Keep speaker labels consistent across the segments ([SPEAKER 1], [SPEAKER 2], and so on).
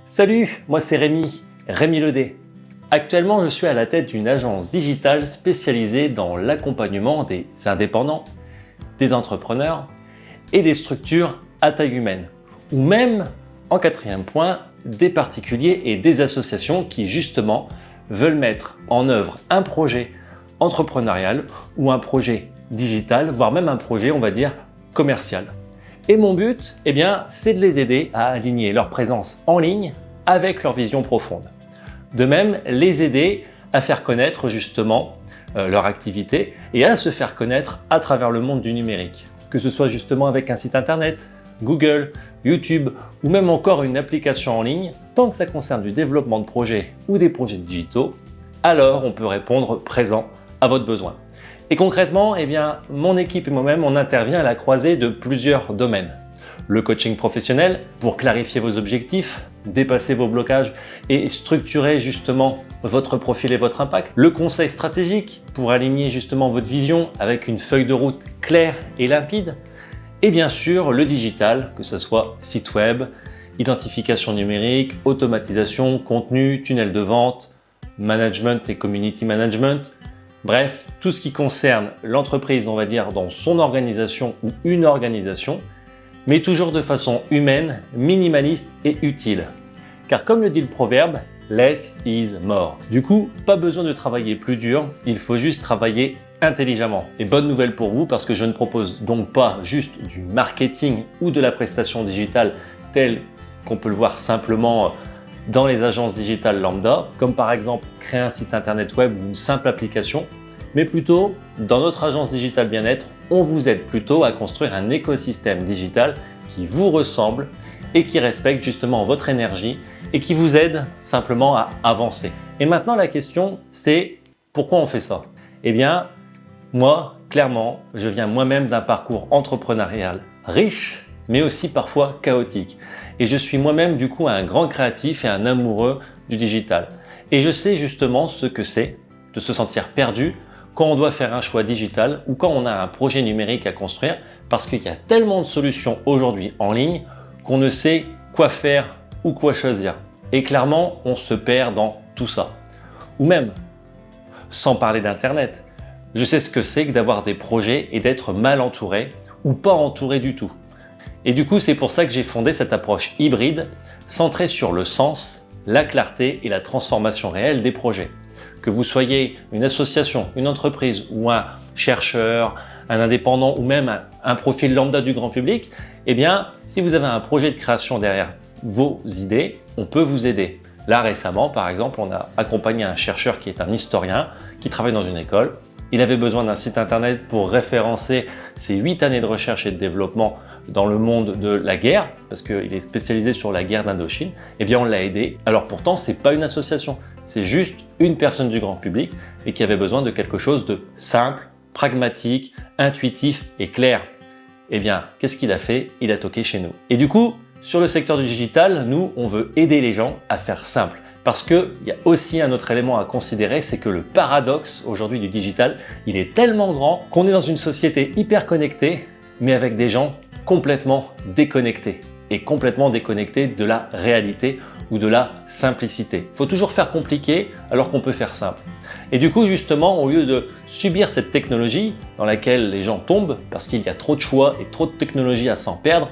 [SPEAKER 1] Salut, moi c'est Rémi Ledet. Actuellement, je suis à la tête d'une agence digitale spécialisée dans l'accompagnement des indépendants, des entrepreneurs et des structures à taille humaine. Ou même, en quatrième point, des particuliers et des associations qui justement veulent mettre en œuvre un projet entrepreneurial ou un projet digital, voire même un projet, on va dire, commercial. Et mon but, c'est de les aider à aligner leur présence en ligne avec leur vision profonde. De même, les aider à faire connaître justement leur activité et à se faire connaître à travers le monde du numérique. Que ce soit justement avec un site internet, Google, YouTube ou même encore une application en ligne, tant que ça concerne du développement de projets ou des projets digitaux, alors on peut répondre présent à votre besoin. Et concrètement, mon équipe et moi-même, on intervient à la croisée de plusieurs domaines. Le coaching professionnel pour clarifier vos objectifs, dépasser vos blocages et structurer justement votre profil et votre impact. Le conseil stratégique pour aligner justement votre vision avec une feuille de route claire et limpide. Et bien sûr, le digital, que ce soit site web, identification numérique, automatisation, contenu, tunnel de vente, management et community management. Bref, tout ce qui concerne l'entreprise, on va dire, dans son organisation ou une organisation, mais toujours de façon humaine, minimaliste et utile. Car comme le dit le proverbe, less is more. Du coup, pas besoin de travailler plus dur, il faut juste travailler intelligemment. Et bonne nouvelle pour vous, parce que je ne propose donc pas juste du marketing ou de la prestation digitale telle qu'on peut le voir simplement dans les agences digitales lambda, comme par exemple créer un site internet web ou une simple application, mais plutôt, dans notre agence digitale bien-être, on vous aide plutôt à construire un écosystème digital qui vous ressemble et qui respecte justement votre énergie et qui vous aide simplement à avancer. Et maintenant, la question, c'est pourquoi on fait ça? Moi, clairement, je viens moi-même d'un parcours entrepreneurial riche, mais aussi parfois chaotique. Et je suis moi-même du coup un grand créatif et un amoureux du digital. Et je sais justement ce que c'est de se sentir perdu quand on doit faire un choix digital ou quand on a un projet numérique à construire, parce qu'il y a tellement de solutions aujourd'hui en ligne qu'on ne sait quoi faire ou quoi choisir. Et clairement, on se perd dans tout ça. Ou même, sans parler d'Internet, je sais ce que c'est que d'avoir des projets et d'être mal entouré ou pas entouré du tout. Et du coup, c'est pour ça que j'ai fondé cette approche hybride centrée sur le sens, la clarté et la transformation réelle des projets. Que vous soyez une association, une entreprise ou un chercheur, un indépendant ou même un profil lambda du grand public, si vous avez un projet de création derrière vos idées, on peut vous aider. Là, récemment, par exemple, on a accompagné un chercheur qui est un historien, qui travaille dans une école. Il avait besoin d'un site internet pour référencer ses 8 années de recherche et de développement dans le monde de la guerre, parce qu'il est spécialisé sur la guerre d'Indochine. On l'a aidé. Alors pourtant, c'est pas une association, c'est juste une personne du grand public et qui avait besoin de quelque chose de simple, pragmatique, intuitif et clair. Qu'est-ce qu'il a fait? Il a toqué chez nous. Et du coup, sur le secteur du digital, nous, on veut aider les gens à faire simple. Parce qu'il y a aussi un autre élément à considérer, c'est que le paradoxe aujourd'hui du digital, il est tellement grand qu'on est dans une société hyper connectée, mais avec des gens complètement déconnectés. Et complètement déconnectés de la réalité ou de la simplicité. Il faut toujours faire compliqué alors qu'on peut faire simple. Et du coup, justement, au lieu de subir cette technologie dans laquelle les gens tombent parce qu'il y a trop de choix et trop de technologie à s'en perdre,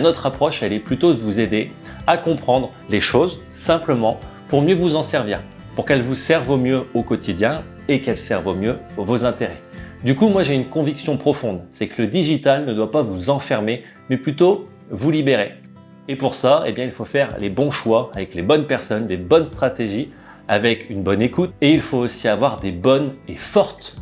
[SPEAKER 1] notre approche, elle est plutôt de vous aider à comprendre les choses simplement pour mieux vous en servir, pour qu'elles vous servent au mieux au quotidien et qu'elles servent au mieux vos intérêts. Du coup, moi j'ai une conviction profonde, c'est que le digital ne doit pas vous enfermer, mais plutôt vous libérer. Et pour ça, il faut faire les bons choix avec les bonnes personnes, des bonnes stratégies, avec une bonne écoute. Et il faut aussi avoir des bonnes et fortes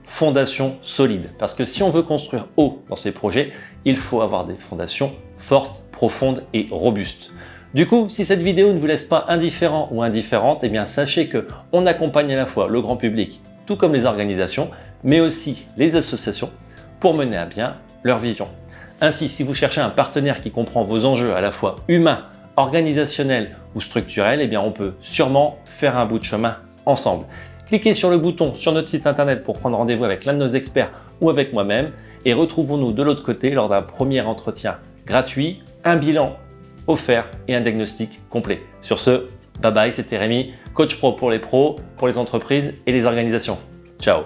[SPEAKER 1] fondations solides. Parce que si on veut construire haut dans ces projets, il faut avoir des fondations fortes, profondes et robustes. Du coup, si cette vidéo ne vous laisse pas indifférent ou indifférente, sachez qu'on accompagne à la fois le grand public, tout comme les organisations, mais aussi les associations, pour mener à bien leur vision. Ainsi, si vous cherchez un partenaire qui comprend vos enjeux à la fois humains, organisationnels ou structurels, on peut sûrement faire un bout de chemin ensemble. Cliquez sur le bouton sur notre site internet pour prendre rendez-vous avec l'un de nos experts ou avec moi-même et retrouvons-nous de l'autre côté lors d'un premier entretien gratuit, un bilan offert et un diagnostic complet. Sur ce, bye bye, c'était Rémi, coach pro pour les pros, pour les entreprises et les organisations. Ciao!